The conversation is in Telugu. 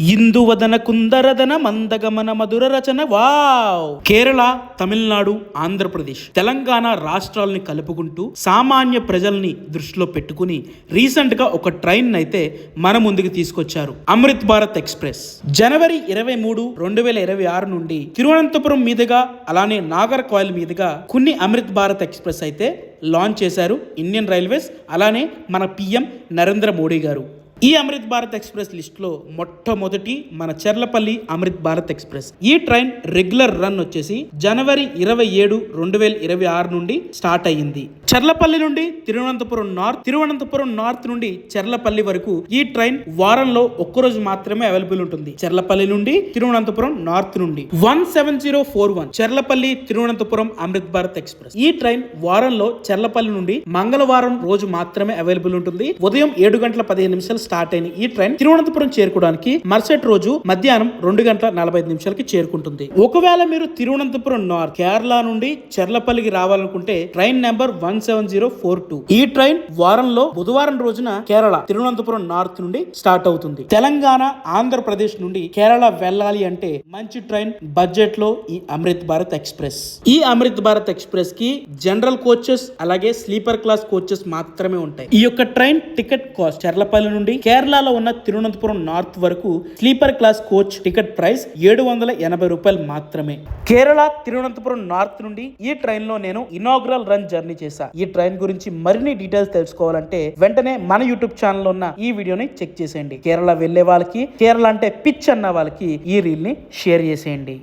ఇందువదన కుందరదన మందగమన మధుర రచన. వావ్! కేరళ, తమిళనాడు, ఆంధ్రప్రదేశ్, తెలంగాణ రాష్ట్రాలని కలుపుకుంటూ సామాన్య ప్రజల్ని దృష్టిలో పెట్టుకుని రీసెంట్ గా ఒక ట్రైన్ అయితే మన ముందుకు తీసుకొచ్చారు. అమృత్ భారత్ ఎక్స్ప్రెస్ జనవరి 23, 2026 నుండి తిరువనంతపురం మీదుగా అలానే నాగర్ కోయిల్ మీదుగా కొన్ని అమృత్ భారత్ ఎక్స్ప్రెస్ అయితే లాంచ్ చేశారు ఇండియన్ రైల్వేస్, అలానే మన పిఎం నరేంద్ర మోడీ గారు. ఈ అమృత్ భారత్ ఎక్స్ప్రెస్ లిస్ట్ లో మొట్టమొదటి మన చెర్లపల్లి అమృత్ భారత్ ఎక్స్ప్రెస్. ఈ ట్రైన్ రెగ్యులర్ రన్ వచ్చేసి జనవరి 27, 2026 నుండి స్టార్ట్ అయ్యింది. చెర్లపల్లి నుండి తిరువనంతపురం నార్త్ నుండి చెర్లపల్లి వరకు ఈ ట్రైన్ వారంలో ఒక్కరోజు మాత్రమే అవైలబుల్ ఉంటుంది. చెర్లపల్లి నుండి తిరువనంతపురం నార్త్ నుండి 17041 చెర్లపల్లి తిరువనంతపురం అమృత్ భారత్ ఎక్స్ప్రెస్. ఈ ట్రైన్ వారంలో చెర్లపల్లి నుండి మంగళవారం రోజు మాత్రమే అవైలబుల్ ఉంటుంది. ఉదయం 7:15 స్టార్ట్ అయిన ఈ ట్రైన్ తిరువనంతపురం చేరుకోవడానికి మరుసటి రోజు మధ్యాహ్నం 2:45 చేరుకుంటుంది. ఒకవేళ మీరు తిరువనంతపురం నార్త్ కేరళ నుండి చెర్లపల్లికి రావాలనుకుంటే ట్రైన్ నెంబర్ 17042. ఈ ట్రైన్ వారంలో బుధవారం రోజున కేరళ తిరువనంతపురం నార్త్ నుండి స్టార్ట్ అవుతుంది. తెలంగాణ, ఆంధ్రప్రదేశ్ నుండి కేరళ వెళ్ళాలి అంటే మంచి ట్రైన్ బడ్జెట్ లో ఈ అమృత్ భారత్ ఎక్స్ప్రెస్. ఈ అమృత్ భారత్ ఎక్స్ప్రెస్ కి జనరల్ కోచెస్ అలాగే స్లీపర్ క్లాస్ కోచెస్ మాత్రమే ఉంటాయి. ఈ యొక్క ట్రైన్ టికెట్ కాస్ట్ చెర్లపల్లి నుండి కేరళలో ఉన్న తిరువనంతపురం నార్త్ వరకు sleeper class coach ticket price ₹780 మాత్రమే. కేరళ తిరువనంతపురం నార్త్ నుండి ఈ ట్రైన్ లో నేను ఇనాగ్రల్ రన్ జర్నీ చేశా. ఈ ట్రైన్ గురించి మరిన్ని డీటెయిల్స్ తెలుసుకోవాలంటే వెంటనే మన యూట్యూబ్ ఛానల్ ఉన్న ఈ వీడియోని చెక్ చేసేయండి. కేరళ వెళ్లే వాళ్ళకి, కేరళ అంటే పిచ్ అన్న వాళ్ళకి ఈ రీల్ ని షేర్ చేసేయండి.